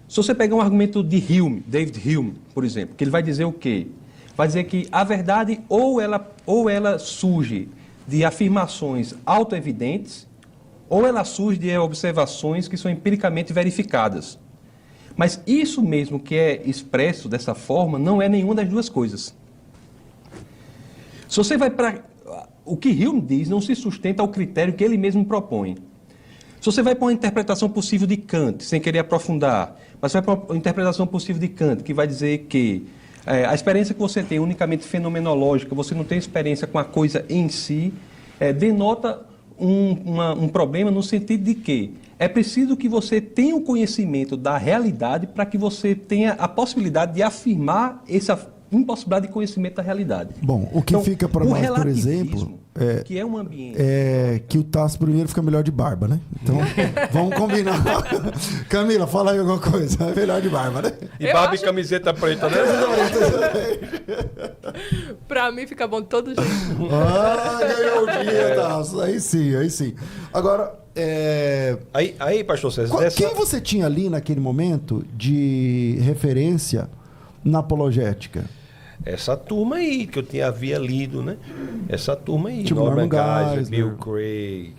E: se você pegar um argumento de Hume, David Hume, por exemplo, que ele vai dizer o quê? Vai dizer que a verdade ou ela surge de afirmações autoevidentes, ou ela surge de observações que são empiricamente verificadas. Mas isso mesmo que é expresso dessa forma não é nenhuma das duas coisas. Se você vai para... O que Hume diz não se sustenta ao critério que ele mesmo propõe. Se você vai para uma interpretação possível de Kant, sem querer aprofundar, mas vai para uma interpretação possível de Kant, que vai dizer que a experiência que você tem unicamente fenomenológica, você não tem experiência com a coisa em si, denota um problema no sentido de que é preciso que você tenha o conhecimento da realidade para que você tenha a possibilidade de afirmar essa impossibilidade de conhecimento da realidade.
A: Bom, o que fica para nós, por exemplo,
E: que é um ambiente...
A: é que o Tasso primeiro fica melhor de barba, né? Então, vamos combinar. Camila, fala aí alguma coisa. É melhor de barba, né?
C: E barba e camiseta preta, né?
B: Pra mim fica bom de todo jeito.
A: Ganhou o dia, Tasso. Aí sim. Agora,
C: Aí, pastor César...
A: quem você tinha ali naquele momento de referência na apologética?
C: Essa turma aí que eu havia lido, né? Essa turma aí,
A: Tipo
C: Norman
A: Norman
C: Geisler,
A: Geisler.
C: Bill Craig,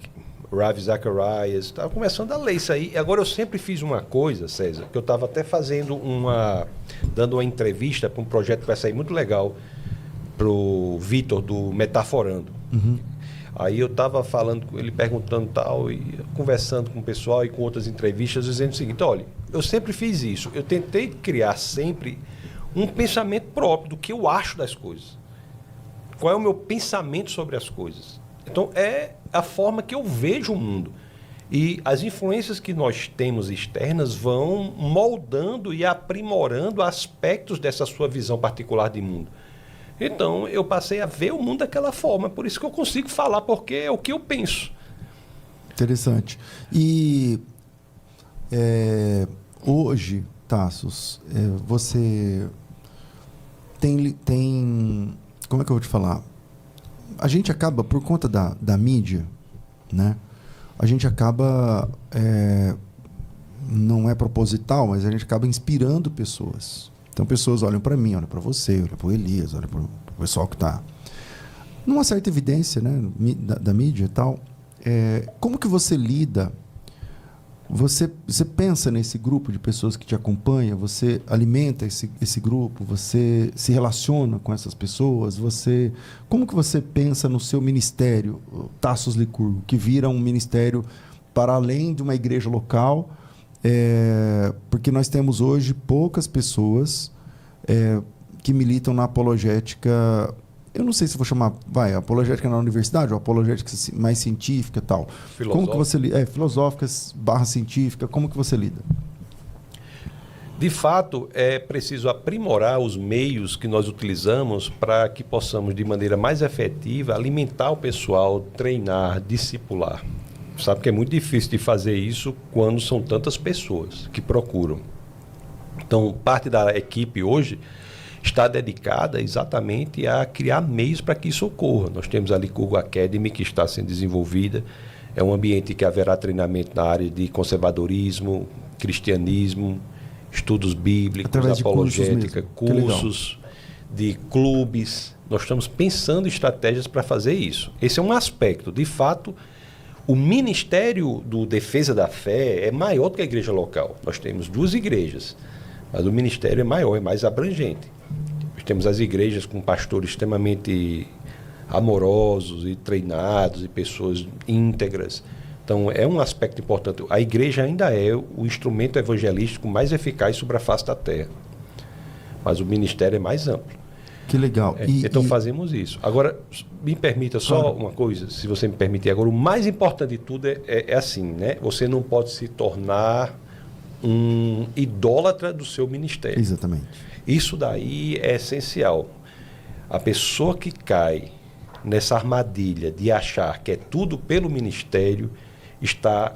C: Ravi Zacharias, estava começando a ler isso aí. Agora eu sempre fiz uma coisa, César, que eu estava até dando uma entrevista para um projeto que vai sair muito legal pro Vitor do Metaforando.
A: Uhum.
C: Aí eu estava falando com ele, perguntando tal, e conversando com o pessoal e com outras entrevistas, dizendo o seguinte: olha, eu sempre fiz isso, eu tentei criar sempre um pensamento próprio do que eu acho das coisas. Qual é o meu pensamento sobre as coisas? Então, é a forma que eu vejo o mundo. E as influências que nós temos externas vão moldando e aprimorando aspectos dessa sua visão particular de mundo. Então, eu passei a ver o mundo daquela forma. Por isso que eu consigo falar, porque é o que eu penso.
A: Interessante. E hoje, Tassos, você tem... Como é que eu vou te falar? A gente acaba, por conta da mídia, né? A gente acaba... não é proposital, mas a gente acaba inspirando pessoas. Então, pessoas olham para mim, olham para você, olham para o Elias, olham para o pessoal que está numa certa evidência, né, da mídia e tal. Como que você lida? Você pensa nesse grupo de pessoas que te acompanha? Você alimenta esse grupo? Você se relaciona com essas pessoas? Como que você pensa no seu ministério, Tassos Licurgo, que vira um ministério para além de uma igreja local? Porque nós temos hoje poucas pessoas que militam na apologética. Eu não sei se vou chamar, apologética na universidade ou apologética mais científica e tal. Como que você lida? Filosófica / científica, como que você lida?
C: De fato, é preciso aprimorar os meios que nós utilizamos para que possamos, de maneira mais efetiva, alimentar o pessoal, treinar, discipular. Sabe que é muito difícil de fazer isso quando são tantas pessoas que procuram. Então, parte da equipe hoje está dedicada exatamente a criar meios para que isso ocorra. Nós temos a Licurgo Academy, que está sendo desenvolvida. É um ambiente que haverá treinamento na área de conservadorismo, cristianismo, estudos bíblicos, apologética, cursos de clubes. Nós estamos pensando em estratégias para fazer isso. Esse é um aspecto. De fato, o Ministério do Defesa da Fé é maior do que a igreja local. Nós temos 2 igrejas, mas o ministério é maior, é mais abrangente. Nós temos as igrejas com pastores extremamente amorosos e treinados e pessoas íntegras. Então, é um aspecto importante. A igreja ainda é o instrumento evangelístico mais eficaz sobre a face da terra. Mas o ministério é mais amplo.
A: Que legal.
C: Então, fazemos isso. Agora, me permita só uma coisa, se você me permitir. Agora, o mais importante de tudo é assim, né? Você não pode se tornar um idólatra do seu ministério.
A: Exatamente.
C: Isso daí é essencial. A pessoa que cai nessa armadilha de achar que é tudo pelo ministério está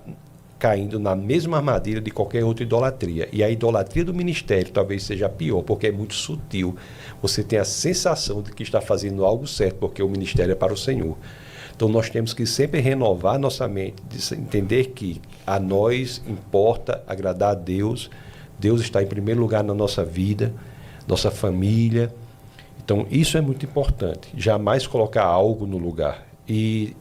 C: caindo na mesma armadilha de qualquer outra idolatria. E a idolatria do ministério talvez seja pior, porque é muito sutil. Você tem a sensação de que está fazendo algo certo, porque o ministério é para o Senhor. Então nós temos que sempre renovar nossa mente, de entender que a nós importa agradar a Deus. Deus está em primeiro lugar na nossa vida, nossa família. Então isso é muito importante. Jamais colocar algo no lugar. E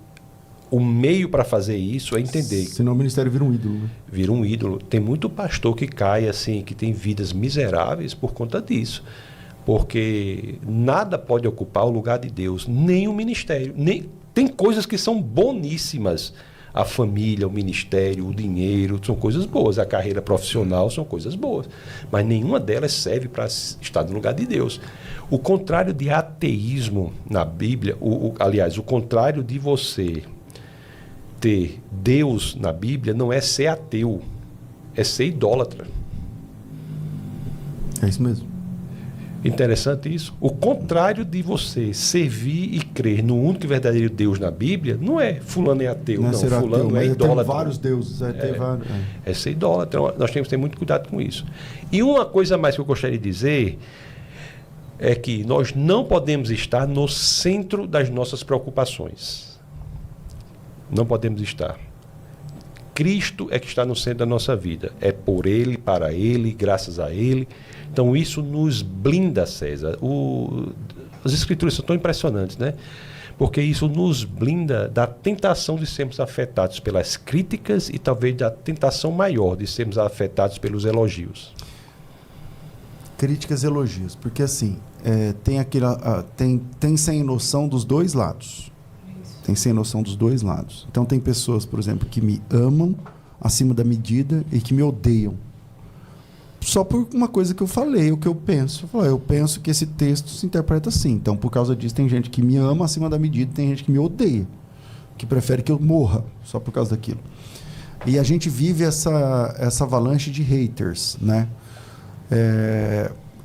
C: o meio para fazer isso é entender.
A: Senão o ministério vira um ídolo. Né?
C: Vira um ídolo. Tem muito pastor que cai assim, que tem vidas miseráveis por conta disso. Porque nada pode ocupar o lugar de Deus, nem o ministério. Tem coisas que são boníssimas. A família, o ministério, o dinheiro, são coisas boas. A carreira profissional são coisas boas. Mas nenhuma delas serve para estar no lugar de Deus. O contrário de ateísmo na Bíblia, aliás, o contrário de você ter Deus na Bíblia não é ser ateu, é ser idólatra.
A: É isso mesmo.
C: Interessante isso. O contrário de você servir e crer no único e verdadeiro Deus na Bíblia não é fulano é ateu, não. Fulano ateu, é idólatra.
A: Tem vários deuses.
C: É ser idólatra. Então, nós temos que ter muito cuidado com isso. E uma coisa mais que eu gostaria de dizer é que nós não podemos estar no centro das nossas preocupações. Não podemos estar. Cristo é que está no centro da nossa vida. É por Ele, para Ele, graças a Ele. Então isso nos blinda, César. As Escrituras são tão impressionantes, né? Porque isso nos blinda da tentação de sermos afetados pelas críticas e talvez da tentação maior de sermos afetados pelos elogios.
A: Críticas e elogios. Porque assim, tem sem noção dos dois lados. Tem sem noção dos dois lados. Então tem pessoas, por exemplo, que me amam acima da medida e que me odeiam. Só por uma coisa que eu falei, o que eu penso. Eu penso que esse texto se interpreta assim. Então, por causa disso, tem gente que me ama acima da medida e tem gente que me odeia. Que prefere que eu morra só por causa daquilo. E a gente vive essa avalanche de haters, né?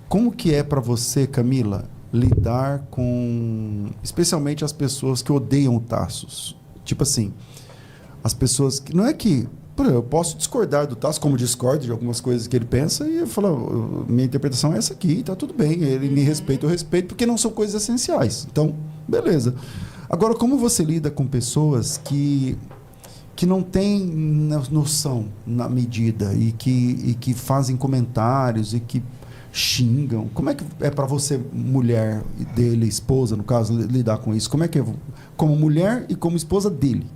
A: Como que é para você, Camila, lidar com, especialmente as pessoas que odeiam o Tassos? Tipo assim, as pessoas que... Não é que... Eu posso discordar do Tassos, como discordo de algumas coisas que ele pensa, e eu falo, minha interpretação é essa aqui, tá tudo bem, ele me respeita, eu respeito, porque não são coisas essenciais. Então, beleza. Agora, como você lida com pessoas que não têm noção na medida e que fazem comentários e que xingam? Como é que é para você, mulher dele, esposa, no caso, lidar com isso? Como é que é como mulher e como esposa dele?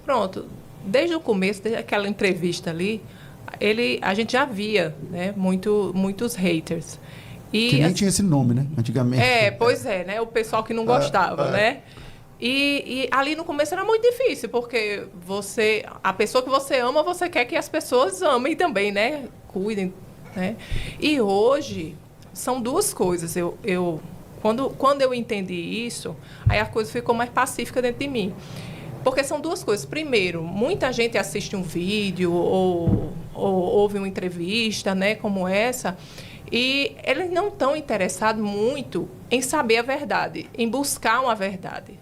B: Pronto. Desde o começo, desde aquela entrevista ali, a gente já via, né, muitos haters. E,
A: que nem tinha esse nome, né? Antigamente.
B: Pois é, né? O pessoal que não gostava, né? E ali no começo era muito difícil, porque a pessoa que você ama, você quer que as pessoas amem também, né? Cuidem, né? E hoje, são duas coisas. Quando eu entendi isso, aí a coisa ficou mais pacífica dentro de mim. Porque são duas coisas. Primeiro, muita gente assiste um vídeo ou ouve uma entrevista, né, como essa, e eles não estão interessados muito em saber a verdade, em buscar uma verdade.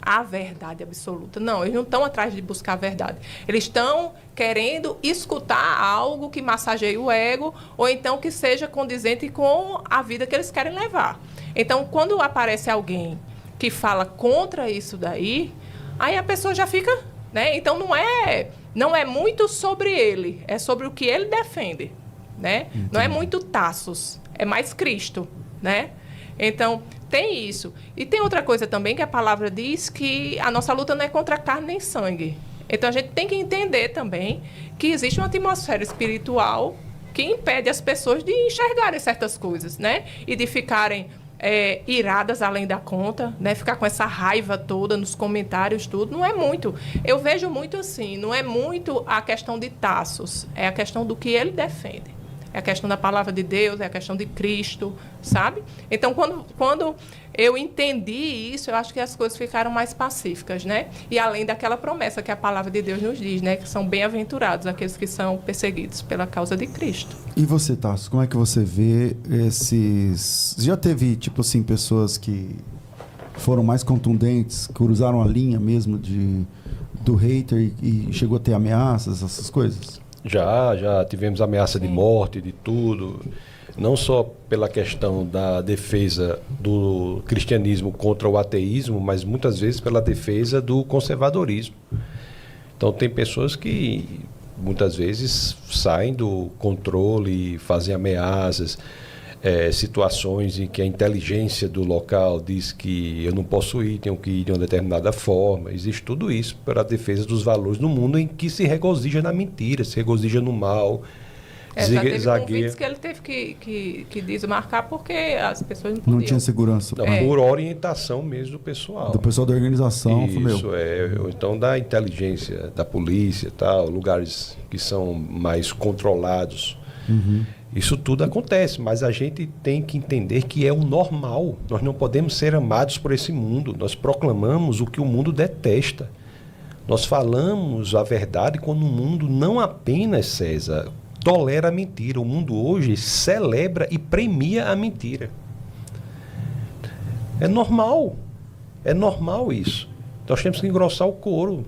B: A verdade absoluta. Não, eles não estão atrás de buscar a verdade. Eles estão querendo escutar algo que massageie o ego ou então que seja condizente com a vida que eles querem levar. Então, quando aparece alguém que fala contra isso daí, aí a pessoa já fica, né? Então não é muito sobre ele, é sobre o que ele defende, né? Entendi. Não é muito Tassos, é mais Cristo, né? Então, tem isso. E tem outra coisa também, que a palavra diz que a nossa luta não é contra carne nem sangue. Então, a gente tem que entender também que existe uma atmosfera espiritual que impede as pessoas de enxergarem certas coisas, né? E de ficarem iradas além da conta, né? Ficar com essa raiva toda nos comentários, tudo. Não é muito. Eu vejo muito assim, não é muito a questão de Tassos, é a questão do que ele defende. É a questão da palavra de Deus, é a questão de Cristo, sabe? Então, quando eu entendi isso, eu acho que as coisas ficaram mais pacíficas, né? E além daquela promessa que a palavra de Deus nos diz, né? Que são bem-aventurados aqueles que são perseguidos pela causa de Cristo.
A: E você, Tassos, como é que você vê esses... Já teve, tipo assim, pessoas que foram mais contundentes, que cruzaram a linha mesmo do hater e chegou a ter ameaças, essas coisas?
C: Já tivemos ameaça de morte, de tudo, não só pela questão da defesa do cristianismo contra o ateísmo, mas muitas vezes pela defesa do conservadorismo. Então tem pessoas que muitas vezes saem do controle, fazem ameaças, situações em que a inteligência do local diz que eu não posso ir, tenho que ir de uma determinada forma. Existe tudo isso para a defesa dos valores no mundo em que se regozija na mentira, se regozija no mal.
B: Já teve convites que ele teve que desmarcar porque as pessoas não podiam.
A: Não tinha segurança.
C: Então, por orientação mesmo do pessoal.
A: Do pessoal da organização.
C: Isso, ou então da inteligência, da polícia, tal, lugares que são mais controlados.
A: Uhum.
C: Isso tudo acontece, mas a gente tem que entender que é o normal. Nós não podemos ser amados por esse mundo. Nós proclamamos o que o mundo detesta. Nós falamos a verdade quando o mundo não apenas, César, tolera a mentira. O mundo hoje celebra e premia a mentira. É normal isso. Nós temos que engrossar o couro,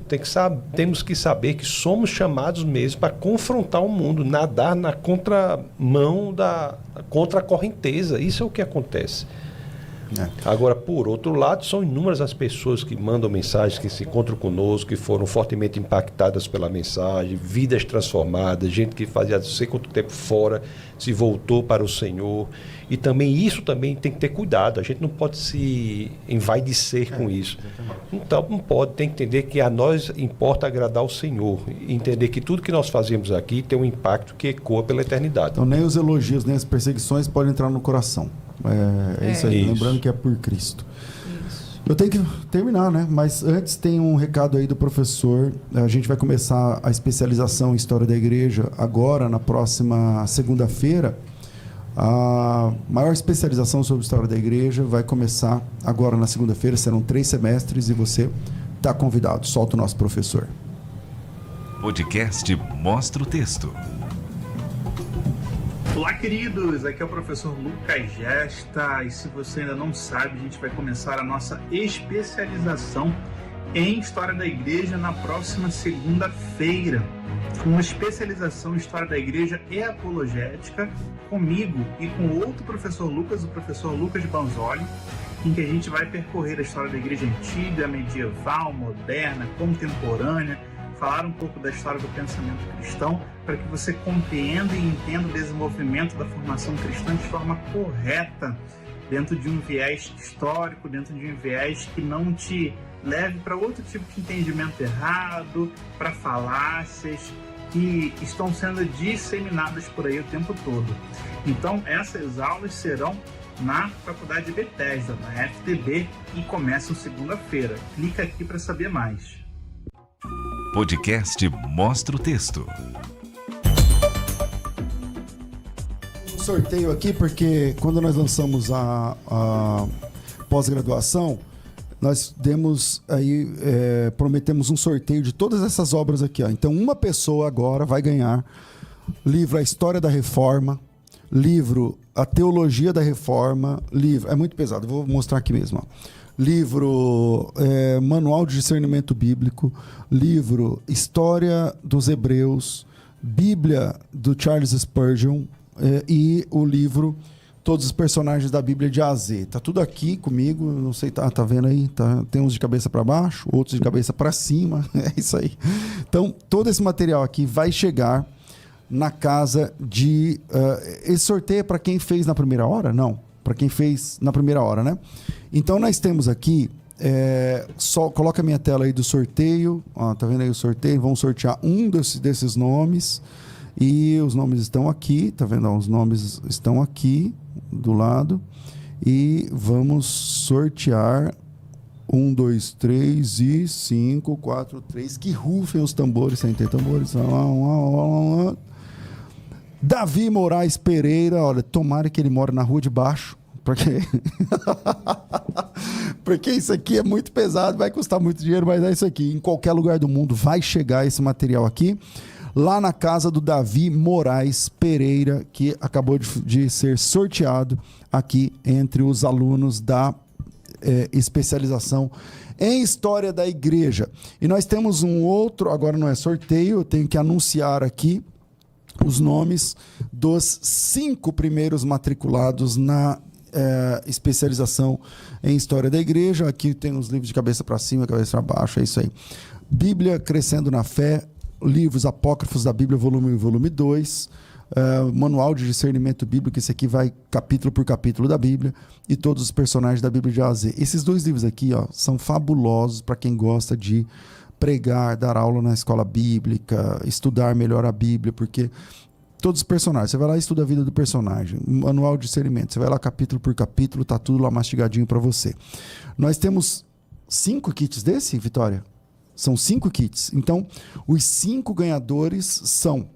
C: temos que saber que somos chamados mesmo para confrontar o mundo, nadar na contramão contra a correnteza. Isso é o que acontece. Agora, por outro lado, são inúmeras as pessoas que mandam mensagens, que se encontram conosco, que foram fortemente impactadas pela mensagem, vidas transformadas, gente que fazia não sei quanto tempo fora, se voltou para o Senhor. E também isso também tem que ter cuidado. A gente não pode se envaidecer com isso. Então, não pode. Tem que entender que a nós importa agradar o Senhor. E entender que tudo que nós fazemos aqui tem um impacto que ecoa pela eternidade.
A: Então, nem os elogios, nem as perseguições podem entrar no coração. É isso aí. Isso. Lembrando que é por Cristo. Isso. Eu tenho que terminar, né? Mas antes tem um recado aí do professor. A gente vai começar a especialização em História da Igreja agora, na próxima segunda-feira. A maior especialização sobre História da Igreja vai começar agora na segunda-feira. Serão 3 semestres e você está convidado. Solta o nosso professor.
F: Podcast Mostra o Texto.
G: Olá, queridos, aqui é o professor Lucas Gesta e se você ainda não sabe, a gente vai começar a nossa especialização em História da Igreja na próxima segunda-feira. Uma especialização em História da Igreja e Apologética comigo e com outro professor Lucas, o professor Lucas Banzoli, em que a gente vai percorrer a história da Igreja antiga, medieval, moderna, contemporânea, falar um pouco da história do pensamento cristão para que você compreenda e entenda o desenvolvimento da formação cristã de forma correta, dentro de um viés histórico, dentro de um viés que não te leve para outro tipo de entendimento errado, para falácias que estão sendo disseminadas por aí o tempo todo. Então, essas aulas serão na Faculdade Bethesda, na FTB, e começam segunda-feira. Clica aqui para saber mais.
F: Podcast Mostra o Texto.
A: Um sorteio aqui, porque quando nós lançamos a pós-graduação, nós prometemos um sorteio de todas essas obras aqui. Ó. Então, uma pessoa agora vai ganhar livro A História da Reforma, livro A Teologia da Reforma, livro... É muito pesado, vou mostrar aqui mesmo. Ó. Livro Manual de Discernimento Bíblico, livro História dos Hebreus, Bíblia do Charles Spurgeon e o livro Todos os Personagens da Bíblia de A a Z. Tá tudo aqui comigo, não sei, tá vendo aí? Tem uns de cabeça para baixo, outros de cabeça para cima, é isso aí. Então, todo esse material aqui vai chegar na casa de... esse sorteio é para quem fez na primeira hora? Não. para quem fez na primeira hora, né? Então, nós temos aqui, só coloca a minha tela aí do sorteio, ó, tá vendo aí o sorteio? Vamos sortear um desses nomes, e os nomes estão aqui, tá vendo? Ó, os nomes estão aqui, do lado, e vamos sortear 1, 2, 3 e 5, 4, 3, que rufem os tambores, sem ter tambores, Davi Moraes Pereira, olha, tomara que ele mora na rua de baixo, porque isso aqui é muito pesado, vai custar muito dinheiro, mas é isso aqui. Em qualquer lugar do mundo vai chegar esse material aqui, lá na casa do Davi Moraes Pereira, que acabou de ser sorteado aqui entre os alunos da especialização em História da Igreja. E nós temos um outro, agora não é sorteio, eu tenho que anunciar aqui os nomes dos 5 primeiros matriculados na especialização em História da Igreja. Aqui tem os livros de cabeça para cima, cabeça para baixo, é isso aí. Bíblia Crescendo na Fé, livros apócrifos da Bíblia, volume 1 e volume 2, manual de discernimento bíblico, esse aqui vai capítulo por capítulo da Bíblia, e todos os personagens da Bíblia de A a Z. Esses 2 livros aqui, ó, são fabulosos para quem gosta de pregar, dar aula na escola bíblica, estudar melhor a Bíblia, porque todos os personagens, você vai lá e estuda a vida do personagem, manual de discernimento, você vai lá capítulo por capítulo, tá tudo lá mastigadinho para você. Nós temos 5 kits desse, Vitória? São 5 kits. Então, os 5 ganhadores são